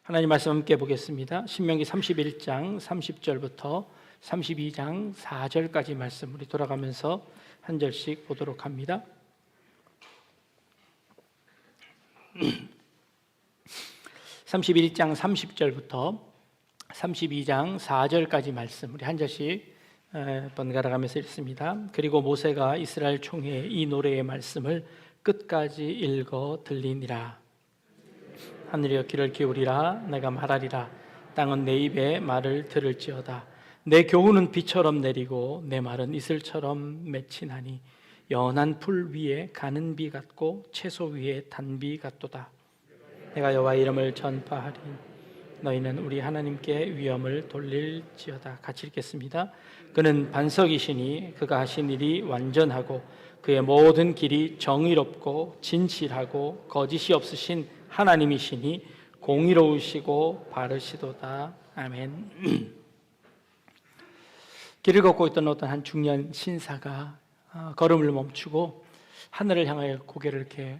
하나님 말씀 함께 보겠습니다. 신명기 31장 30절부터 32장 4절까지 말씀 우리 돌아가면서 한 절씩 보도록 합니다. (31장) 30절부터 32장 4절까지 말씀 우리 한 절씩 번갈아 가면서 읽습니다. 그리고 모세가 이스라엘 총회에 이 노래의 말씀을 끝까지 읽어 들리니라. 하늘이여 귀를 기울이라. 내가 말하리라. 땅은 내 입의 말을 들을지어다. 내 교훈은 비처럼 내리고 내 말은 이슬처럼 맺히나니 연한 풀 위에 가는 비 같고 채소 위에 단비 같도다. 내가 여호와의 이름을 전파하리. 너희는 우리 하나님께 위엄을 돌릴지어다. 같이 읽겠습니다. 그는 반석이시니 그가 하신 일이 완전하고 그의 모든 길이 정의롭고 진실하고 거짓이 없으신 하나님이시니 공의로우시고 바르시도다. 아멘. 길을 걷고 있던 어떤 한 중년 신사가 걸음을 멈추고 하늘을 향하여 고개를 이렇게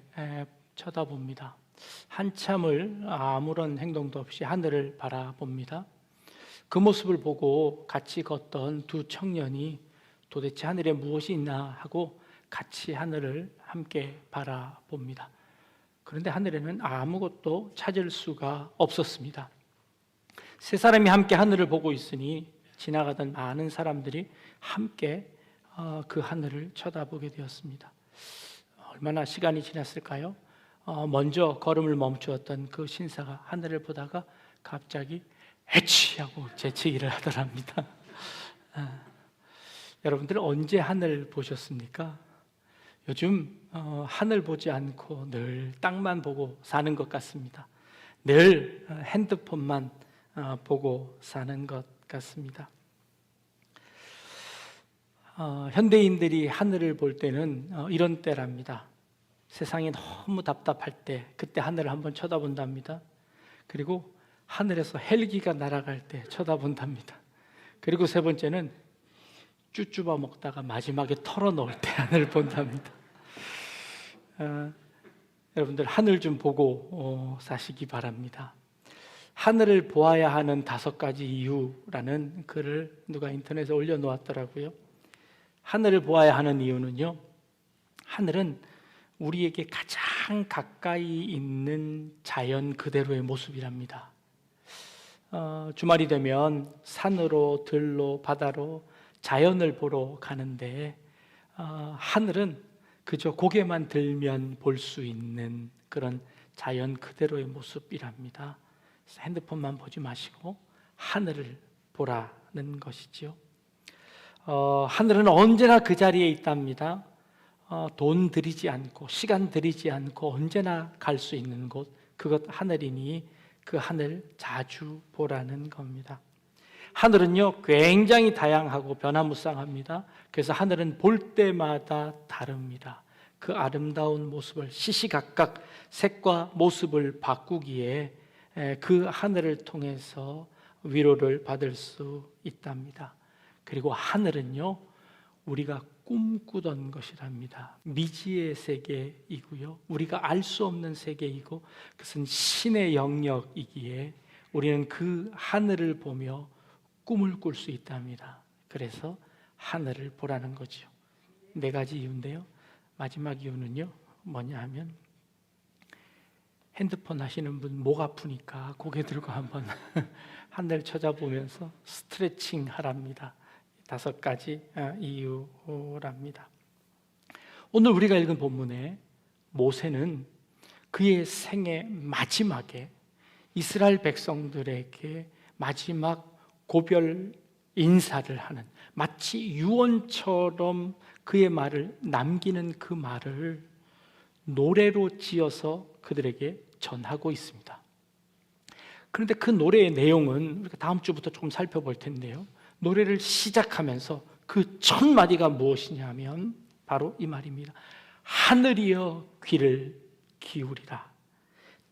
쳐다봅니다. 한참을 아무런 행동도 없이 하늘을 바라봅니다. 그 모습을 보고 같이 걷던 두 청년이 도대체 하늘에 무엇이 있나 하고 같이 하늘을 함께 바라봅니다. 그런데 하늘에는 아무것도 찾을 수가 없었습니다. 세 사람이 함께 하늘을 보고 있으니 지나가던 많은 사람들이 함께 그 하늘을 쳐다보게 되었습니다. 얼마나 시간이 지났을까요? 먼저 걸음을 멈추었던 그 신사가 하늘을 보다가 갑자기 에취 하고 재채기를 하더랍니다. 여러분들 언제 하늘 보셨습니까? 요즘 하늘 보지 않고 늘 땅만 보고 사는 것 같습니다. 늘 핸드폰만 보고 사는 것 같습니다. 현대인들이 하늘을 볼 때는 이런 때랍니다. 세상이 너무 답답할 때 그때 하늘을 한번 쳐다본답니다. 그리고 하늘에서 헬기가 날아갈 때 쳐다본답니다. 그리고 세 번째는 쭈쭈바 먹다가 마지막에 털어놓을 때 하늘을 본답니다. 여러분들 하늘 좀 보고 사시기 바랍니다. 하늘을 보아야 하는 5가지 이유라는 글을 누가 인터넷에 올려놓았더라고요. 하늘을 보아야 하는 이유는요, 하늘은 우리에게 가장 가까이 있는 자연 그대로의 모습이랍니다. 주말이 되면 산으로, 들로, 바다로 자연을 보러 가는데 하늘은 그저 고개만 들면 볼 수 있는 그런 자연 그대로의 모습이랍니다. 그래서 핸드폰만 보지 마시고 하늘을 보라는 것이죠. 하늘은 언제나 그 자리에 있답니다. 돈 들이지 않고 시간 들이지 않고 언제나 갈 수 있는 곳, 그것 하늘이니 그 하늘 자주 보라는 겁니다. 하늘은요 굉장히 다양하고 변화무쌍합니다. 그래서 하늘은 볼 때마다 다릅니다. 그 아름다운 모습을 시시각각 색과 모습을 바꾸기에 그 하늘을 통해서 위로를 받을 수 있답니다. 그리고 하늘은요 우리가 꿈꾸던 것이랍니다. 미지의 세계이고요, 우리가 알 수 없는 세계이고 그것은 신의 영역이기에 우리는 그 하늘을 보며 꿈을 꿀 수 있답니다. 그래서 하늘을 보라는 거죠. 4가지 이유인데요, 마지막 이유는요 뭐냐 하면 핸드폰 하시는 분 목 아프니까 고개 들고 한번 하늘 쳐다보면서 스트레칭 하랍니다. 5가지 이유랍니다. 오늘 우리가 읽은 본문에 모세는 그의 생애 마지막에 이스라엘 백성들에게 마지막 고별 인사를 하는, 마치 유언처럼 그의 말을 남기는 그 말을 노래로 지어서 그들에게 전하고 있습니다. 그런데 그 노래의 내용은 우리가 다음 주부터 조금 살펴볼 텐데요, 노래를 시작하면서 그 첫 마디가 무엇이냐면 바로 이 말입니다. 하늘이여 귀를 기울이라.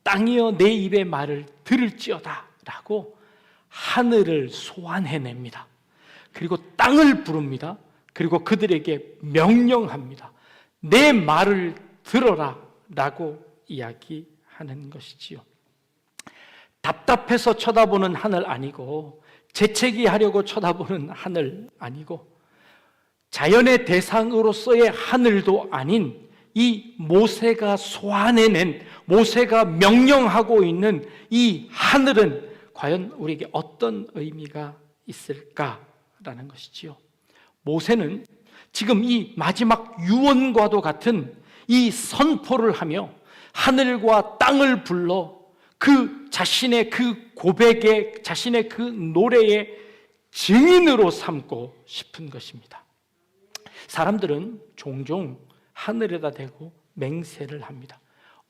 땅이여 내 입의 말을 들을지어다 라고 하늘을 소환해냅니다. 그리고 땅을 부릅니다. 그리고 그들에게 명령합니다. 내 말을 들어라 라고 이야기하는 것이지요. 답답해서 쳐다보는 하늘 아니고, 재채기 하려고 쳐다보는 하늘 아니고, 자연의 대상으로서의 하늘도 아닌 이 모세가 소환해낸, 모세가 명령하고 있는 이 하늘은 과연 우리에게 어떤 의미가 있을까라는 것이지요. 모세는 지금 이 마지막 유언과도 같은 이 선포를 하며 하늘과 땅을 불러 그 자신의 그 고백에, 자신의 그 노래의 증인으로 삼고 싶은 것입니다. 사람들은 종종 하늘에다 대고 맹세를 합니다.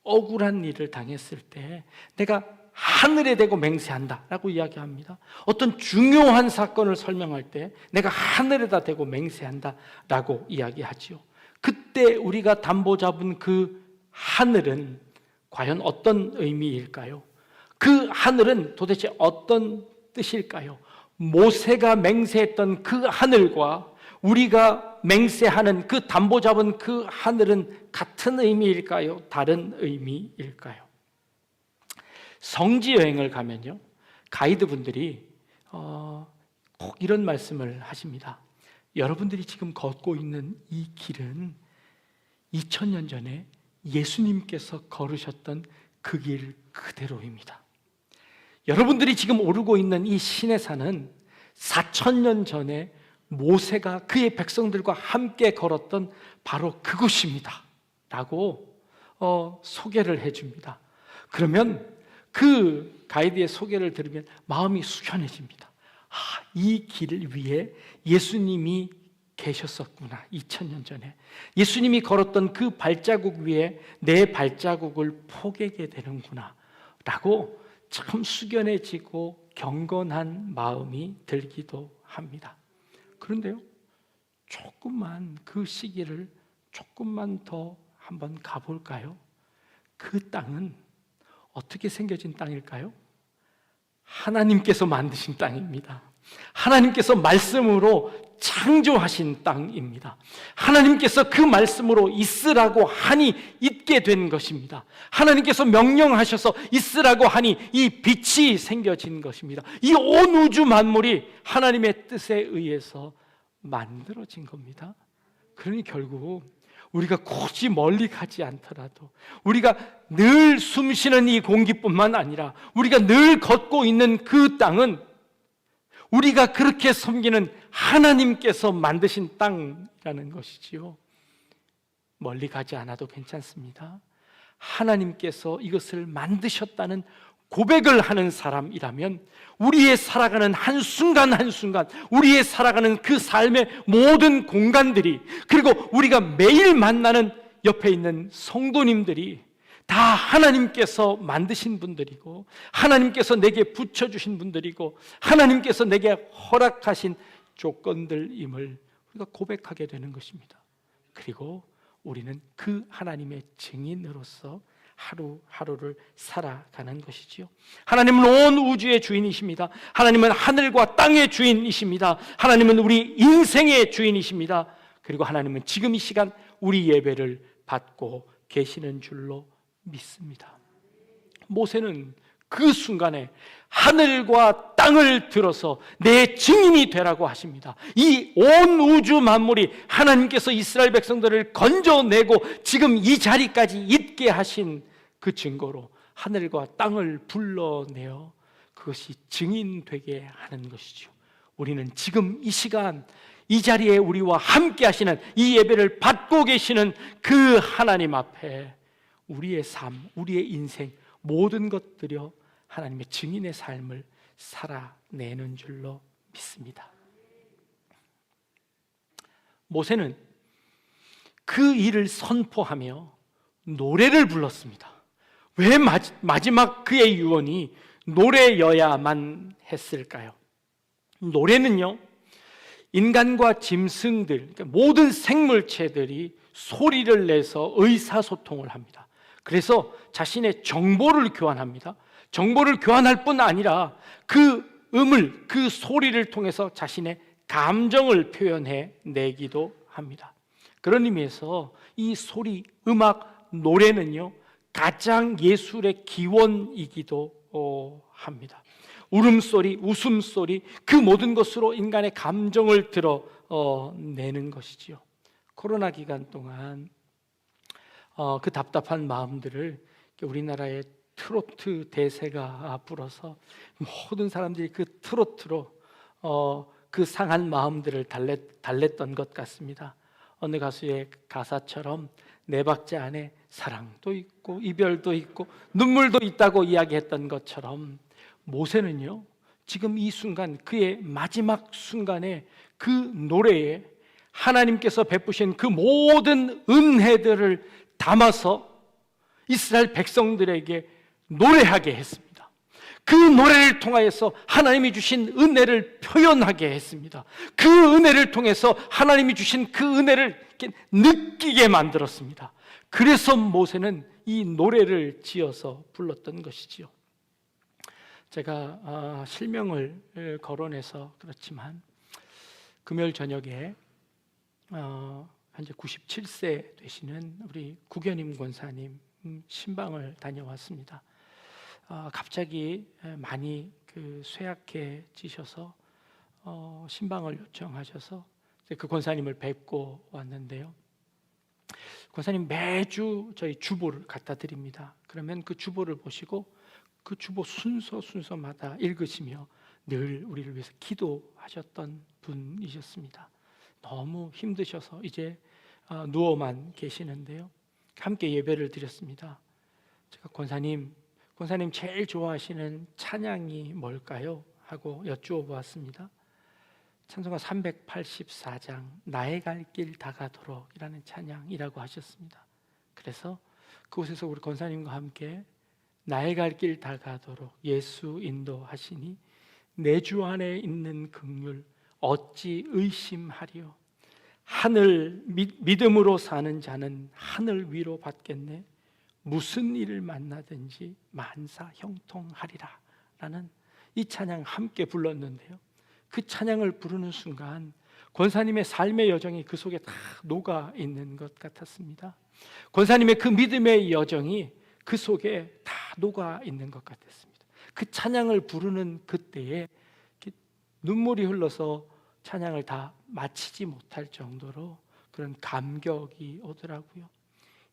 억울한 일을 당했을 때 내가 하늘에 대고 맹세한다 라고 이야기합니다. 어떤 중요한 사건을 설명할 때 내가 하늘에다 대고 맹세한다 라고 이야기하지요. 그때 우리가 담보 잡은 그 하늘은 과연 어떤 의미일까요? 그 하늘은 도대체 어떤 뜻일까요? 모세가 맹세했던 그 하늘과 우리가 맹세하는 그 담보 잡은 그 하늘은 같은 의미일까요? 다른 의미일까요? 성지 여행을 가면요, 가이드분들이 꼭 이런 말씀을 하십니다. 여러분들이 지금 걷고 있는 이 길은 2000년 전에 예수님께서 걸으셨던 그 길 그대로입니다. 여러분들이 지금 오르고 있는 이 시내산은 4000년 전에 모세가 그의 백성들과 함께 걸었던 바로 그곳입니다 라고 소개를 해줍니다. 그러면 그 가이드의 소개를 들으면 마음이 숙연해집니다. 이 길 위에 예수님이 계셨었구나. 2000년 전에 예수님이 걸었던 그 발자국 위에 내 발자국을 포개게 되는구나 라고 참 숙연해지고 경건한 마음이 들기도 합니다. 그런데요, 조금만 그 시기를 조금만 더 한번 가볼까요? 그 땅은 어떻게 생겨진 땅일까요? 하나님께서 만드신 땅입니다. 하나님께서 말씀으로 창조하신 땅입니다. 하나님께서 그 말씀으로 있으라고 하니 있게 된 것입니다. 하나님께서 명령하셔서 있으라고 하니 이 빛이 생겨진 것입니다. 이 온 우주 만물이 하나님의 뜻에 의해서 만들어진 겁니다. 그러니 결국 우리가 굳이 멀리 가지 않더라도, 우리가 늘 숨쉬는 이 공기뿐만 아니라 우리가 늘 걷고 있는 그 땅은 우리가 그렇게 섬기는 하나님께서 만드신 땅이라는 것이지요. 멀리 가지 않아도 괜찮습니다. 하나님께서 이것을 만드셨다는 고백을 하는 사람이라면 우리의 살아가는 한순간 한순간, 우리의 살아가는 그 삶의 모든 공간들이, 그리고 우리가 매일 만나는 옆에 있는 성도님들이 다 하나님께서 만드신 분들이고, 하나님께서 내게 붙여주신 분들이고, 하나님께서 내게 허락하신 조건들임을 우리가 고백하게 되는 것입니다. 그리고 우리는 그 하나님의 증인으로서 하루하루를 살아가는 것이지요. 하나님은 온 우주의 주인이십니다. 하나님은 하늘과 땅의 주인이십니다. 하나님은 우리 인생의 주인이십니다. 그리고 하나님은 지금 이 시간 우리 예배를 받고 계시는 줄로 믿습니다. 모세는 그 순간에 하늘과 땅을 들어서 내 증인이 되라고 하십니다. 이 온 우주 만물이 하나님께서 이스라엘 백성들을 건져내고 지금 이 자리까지 있게 하신 그 증거로 하늘과 땅을 불러내어 그것이 증인되게 하는 것이죠. 우리는 지금 이 시간 이 자리에 우리와 함께 하시는, 이 예배를 받고 계시는 그 하나님 앞에 우리의 삶, 우리의 인생 모든 것들여 하나님의 증인의 삶을 살아내는 줄로 믿습니다. 모세는 그 일을 선포하며 노래를 불렀습니다. 왜 마지막 그의 유언이 노래여야만 했을까요? 노래는요, 인간과 짐승들, 그러니까 모든 생물체들이 소리를 내서 의사소통을 합니다. 그래서 자신의 정보를 교환합니다. 정보를 교환할 뿐 아니라 그 음을, 그 소리를 통해서 자신의 감정을 표현해 내기도 합니다. 그런 의미에서 이 소리, 음악, 노래는요 가장 예술의 기원이기도 합니다. 울음소리, 웃음소리, 그 모든 것으로 인간의 감정을 드러내는 것이지요. 코로나 기간 동안 그 답답한 마음들을 우리나라의 트로트 대세가 불어서 모든 사람들이 그 트로트로 그 상한 마음들을 달랬던 것 같습니다. 어느 가수의 가사처럼 네 박자 안에 사랑도 있고 이별도 있고 눈물도 있다고 이야기했던 것처럼 모세는요, 지금 이 순간, 그의 마지막 순간에 그 노래에 하나님께서 베푸신 그 모든 은혜들을 담아서 이스라엘 백성들에게 노래하게 했습니다. 그 노래를 통하여서 하나님이 주신 은혜를 표현하게 했습니다. 그 은혜를 통해서 하나님이 주신 그 은혜를 느끼게 만들었습니다. 그래서 모세는 이 노래를 지어서 불렀던 것이지요. 제가 실명을 거론해서 그렇지만 금요일 저녁에 현재 97세 되시는 우리 구견임 권사님 신방을 다녀왔습니다. 갑자기 많이 쇠약해지셔서 신방을 요청하셔서 그 권사님을 뵙고 왔는데요. 권사님 매주 저희 주보를 갖다 드립니다. 그러면 그 주보를 보시고 그 주보 순서마다 읽으시며 늘 우리를 위해서 기도하셨던 분이셨습니다. 너무 힘드셔서 이제 누워만 계시는데요. 함께 예배를 드렸습니다. 제가 권사님 제일 좋아하시는 찬양이 뭘까요? 하고 여쭈어 보았습니다. 찬송가 384장 나의 갈 길 다가도록 이라는 찬양이라고 하셨습니다. 그래서 그곳에서 우리 권사님과 함께 나의 갈 길 다가도록 예수 인도하시니 내 주 안에 있는 긍휼 어찌 의심하리요. 하늘 믿음으로 사는 자는 하늘 위로 받겠네. 무슨 일을 만나든지 만사 형통하리라 라는 이 찬양 함께 불렀는데요. 그 찬양을 부르는 순간 권사님의 삶의 여정이 그 속에 다 녹아 있는 것 같았습니다. 권사님의 그 믿음의 여정이 그 속에 다 녹아 있는 것 같았습니다. 그 찬양을 부르는 그때에 눈물이 흘러서 찬양을 다 마치지 못할 정도로 그런 감격이 오더라고요.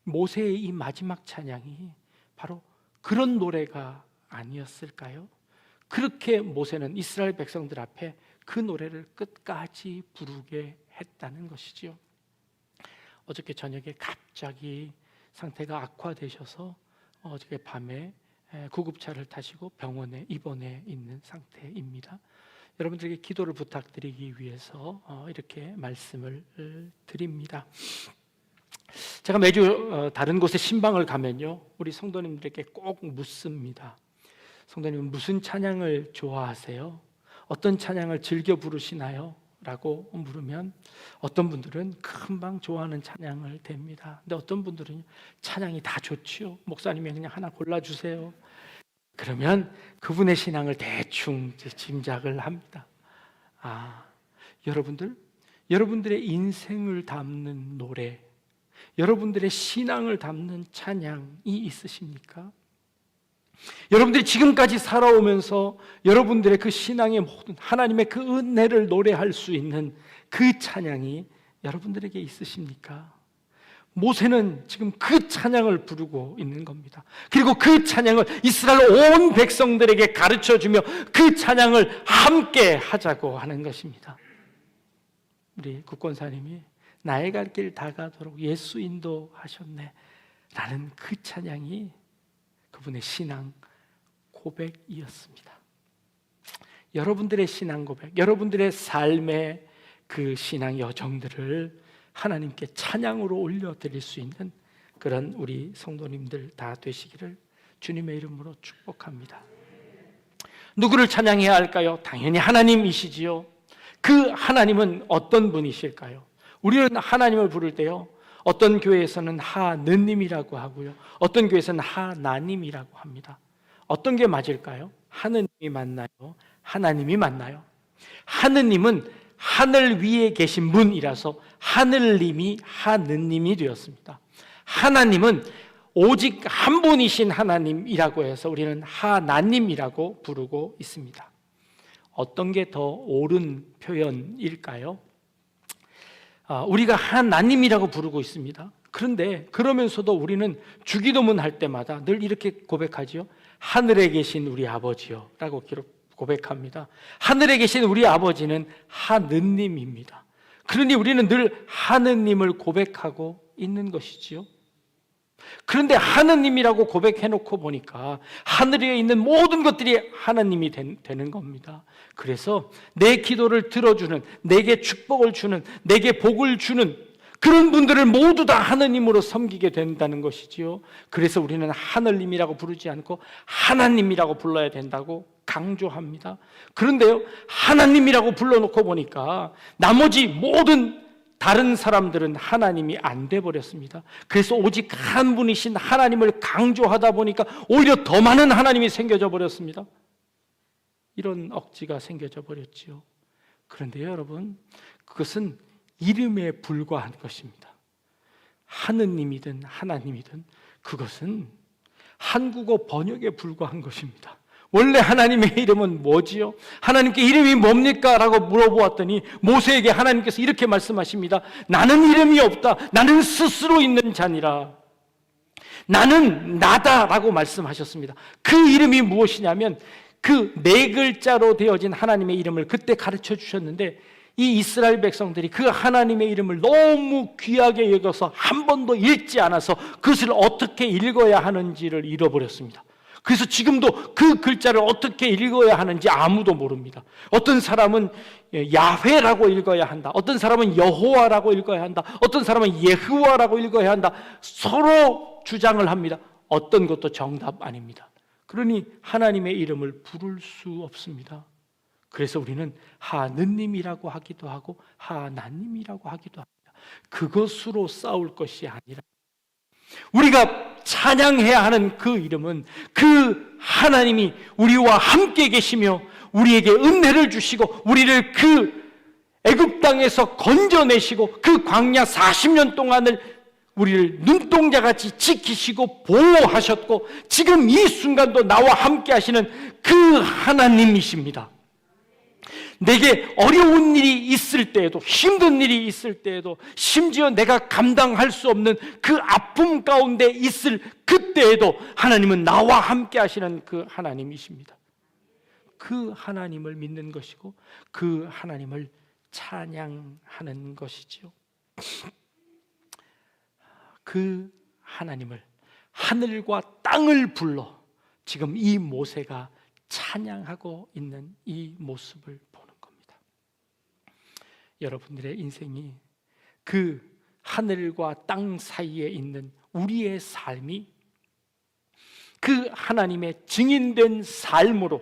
모세의 이 마지막 찬양이 바로 그런 노래가 아니었을까요? 그렇게 모세는 이스라엘 백성들 앞에 그 노래를 끝까지 부르게 했다는 것이지요. 어저께 저녁에 갑자기 상태가 악화되셔서 어저께 밤에 구급차를 타시고 병원에 입원해 있는 상태입니다. 여러분들에게 기도를 부탁드리기 위해서 이렇게 말씀을 드립니다. 제가 매주 다른 곳에 신방을 가면요, 우리 성도님들에게 꼭 묻습니다. 성도님은 무슨 찬양을 좋아하세요? 어떤 찬양을 즐겨 부르시나요? 라고 물으면 어떤 분들은 금방 좋아하는 찬양을 댑니다. 근데 어떤 분들은 찬양이 다 좋지요. 목사님이 그냥 하나 골라주세요. 그러면 그분의 신앙을 대충 짐작을 합니다. 여러분들의 인생을 담는 노래, 여러분들의 신앙을 담는 찬양이 있으십니까? 여러분들이 지금까지 살아오면서 여러분들의 그 신앙의 모든 하나님의 그 은혜를 노래할 수 있는 그 찬양이 여러분들에게 있으십니까? 모세는 지금 그 찬양을 부르고 있는 겁니다. 그리고 그 찬양을 이스라엘 온 백성들에게 가르쳐주며 그 찬양을 함께 하자고 하는 것입니다. 우리 국권사님이 나의 갈 길 다가도록 예수 인도하셨네 라는 그 찬양이 그분의 신앙 고백이었습니다. 여러분들의 신앙 고백, 여러분들의 삶의 그 신앙 여정들을 하나님께 찬양으로 올려드릴 수 있는 그런 우리 성도님들 다 되시기를 주님의 이름으로 축복합니다. 누구를 찬양해야 할까요? 당연히 하나님이시지요. 그 하나님은 어떤 분이실까요? 우리는 하나님을 부를 때요, 어떤 교회에서는 하느님이라고 하고요, 어떤 교회에서는 하나님이라고 합니다. 어떤 게 맞을까요? 하느님이 맞나요? 하나님이 맞나요? 하느님은 하늘 위에 계신 분이라서 하늘님이 하느님이 되었습니다. 하나님은 오직 한 분이신 하나님이라고 해서 우리는 하나님이라고 부르고 있습니다. 어떤 게 더 옳은 표현일까요? 우리가 하나님이라고 부르고 있습니다. 그런데 그러면서도 우리는 주기도문 할 때마다 늘 이렇게 고백하지요. 하늘에 계신 우리 아버지요 라고 고백합니다. 하늘에 계신 우리 아버지는 하느님입니다. 그러니 우리는 늘 하느님을 고백하고 있는 것이지요. 그런데 하느님이라고 고백해놓고 보니까 하늘에 있는 모든 것들이 하나님이 되는 겁니다. 그래서 내 기도를 들어주는, 내게 축복을 주는, 내게 복을 주는 그런 분들을 모두 다 하느님으로 섬기게 된다는 것이지요. 그래서 우리는 하느님이라고 부르지 않고 하나님이라고 불러야 된다고 강조합니다. 그런데요, 하나님이라고 불러놓고 보니까 나머지 모든 다른 사람들은 하나님이 안 돼 버렸습니다. 그래서 오직 한 분이신 하나님을 강조하다 보니까 오히려 더 많은 하나님이 생겨져 버렸습니다. 이런 억지가 생겨져 버렸지요. 그런데요, 여러분, 그것은 이름에 불과한 것입니다. 하느님이든 하나님이든 그것은 한국어 번역에 불과한 것입니다. 원래 하나님의 이름은 뭐지요? 하나님께 이름이 뭡니까? 라고 물어보았더니 모세에게 하나님께서 이렇게 말씀하십니다. 나는 이름이 없다. 나는 스스로 있는 자니라. 나는 나다 라고 말씀하셨습니다. 그 이름이 무엇이냐면 그 네 글자로 되어진 하나님의 이름을 그때 가르쳐 주셨는데 이 이스라엘 백성들이 그 하나님의 이름을 너무 귀하게 여겨서 한 번도 읽지 않아서 그것을 어떻게 읽어야 하는지를 잃어버렸습니다. 그래서 지금도 그 글자를 어떻게 읽어야 하는지 아무도 모릅니다. 어떤 사람은 야훼라고 읽어야 한다. 어떤 사람은 여호와라고 읽어야 한다. 어떤 사람은 예흐와라고 읽어야 한다. 서로 주장을 합니다. 어떤 것도 정답 아닙니다. 그러니 하나님의 이름을 부를 수 없습니다. 그래서 우리는 하느님이라고 하기도 하고 하나님이라고 하기도 합니다. 그것으로 싸울 것이 아니라 우리가 찬양해야 하는 그 이름은 그 하나님이 우리와 함께 계시며 우리에게 은혜를 주시고 우리를 그 애굽 땅에서 건져내시고 그 광야 40년 동안을 우리를 눈동자같이 지키시고 보호하셨고 지금 이 순간도 나와 함께 하시는 그 하나님이십니다. 내게 어려운 일이 있을 때에도, 힘든 일이 있을 때에도, 심지어 내가 감당할 수 없는 그 아픔 가운데 있을 그때에도 하나님은 나와 함께 하시는 그 하나님이십니다. 그 하나님을 믿는 것이고 그 하나님을 찬양하는 것이지요. 그 하나님을, 하늘과 땅을 불러 지금 이 모세가 찬양하고 있는 이 모습을 보는 겁니다. 여러분들의 인생이 그 하늘과 땅 사이에 있는 우리의 삶이 그 하나님의 증인된 삶으로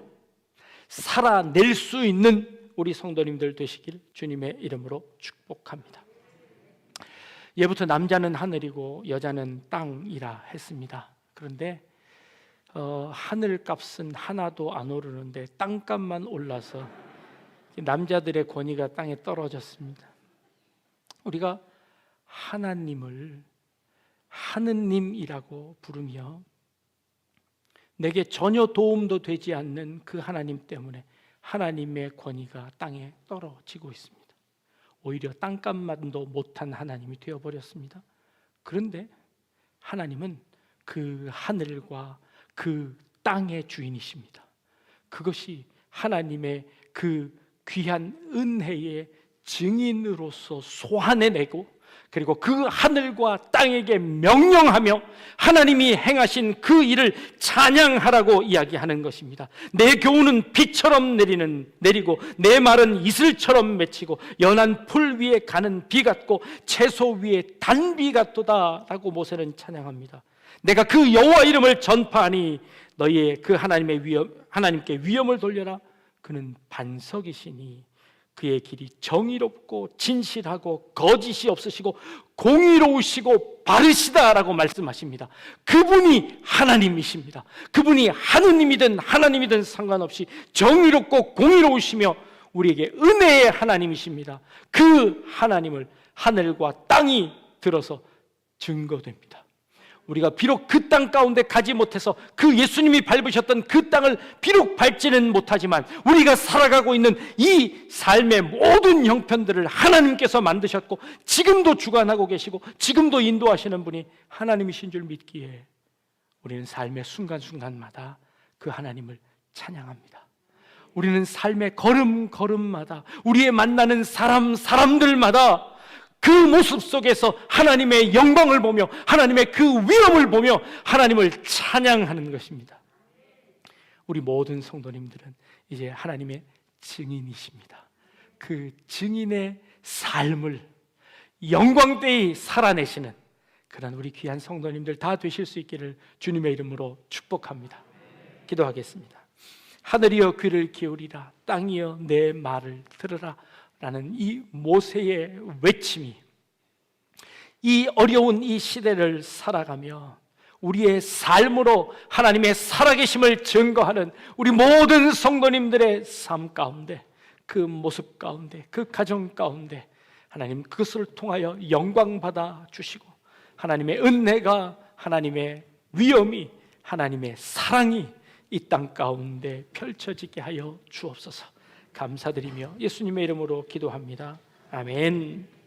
살아낼 수 있는 우리 성도님들 되시길 주님의 이름으로 축복합니다. 예부터 남자는 하늘이고 여자는 땅이라 했습니다. 그런데 하늘값은 하나도 안 오르는데 땅값만 올라서 남자들의 권위가 땅에 떨어졌습니다. 우리가 하나님을 하느님이라고 부르며 내게 전혀 도움도 되지 않는 그 하나님 때문에 하나님의 권위가 땅에 떨어지고 있습니다. 오히려 땅값만도 못한 하나님이 되어버렸습니다. 그런데 하나님은 그 하늘과 그 땅의 주인이십니다. 그것이 하나님의 그 귀한 은혜의 증인으로서 소환해내고 그리고 그 하늘과 땅에게 명령하며 하나님이 행하신 그 일을 찬양하라고 이야기하는 것입니다. 내 교훈은 비처럼 내리고 내 말은 이슬처럼 맺히고 연한 풀 위에 가는 비 같고 채소 위에 단비 같도다 라고 모세는 찬양합니다. 내가 그 여호와 이름을 전파하니 너희의 그 하나님께 위엄을 돌려라. 그는 반석이시니 그의 길이 정의롭고 진실하고 거짓이 없으시고 공의로우시고 바르시다라고 말씀하십니다. 그분이 하나님이십니다. 그분이 하느님이든 하나님이든 상관없이 정의롭고 공의로우시며 우리에게 은혜의 하나님이십니다. 그 하나님을 하늘과 땅이 들어서 증거됩니다. 우리가 비록 그 땅 가운데 가지 못해서 그 예수님이 밟으셨던 그 땅을 비록 밟지는 못하지만 우리가 살아가고 있는 이 삶의 모든 형편들을 하나님께서 만드셨고 지금도 주관하고 계시고 지금도 인도하시는 분이 하나님이신 줄 믿기에 우리는 삶의 순간순간마다 그 하나님을 찬양합니다. 우리는 삶의 걸음걸음마다 우리의 만나는 사람들마다 그 모습 속에서 하나님의 영광을 보며 하나님의 그 위엄을 보며 하나님을 찬양하는 것입니다. 우리 모든 성도님들은 이제 하나님의 증인이십니다. 그 증인의 삶을 영광되이 살아내시는 그런 우리 귀한 성도님들 다 되실 수 있기를 주님의 이름으로 축복합니다. 기도하겠습니다. 하늘이여 귀를 기울이라, 땅이여 내 말을 들으라 라는 이 모세의 외침이 이 어려운 이 시대를 살아가며 우리의 삶으로 하나님의 살아계심을 증거하는 우리 모든 성도님들의 삶 가운데, 그 모습 가운데, 그 가정 가운데 하나님 그것을 통하여 영광받아 주시고 하나님의 은혜가, 하나님의 위엄이, 하나님의 사랑이 이 땅 가운데 펼쳐지게 하여 주옵소서. 감사드리며 예수님의 이름으로 기도합니다. 아멘.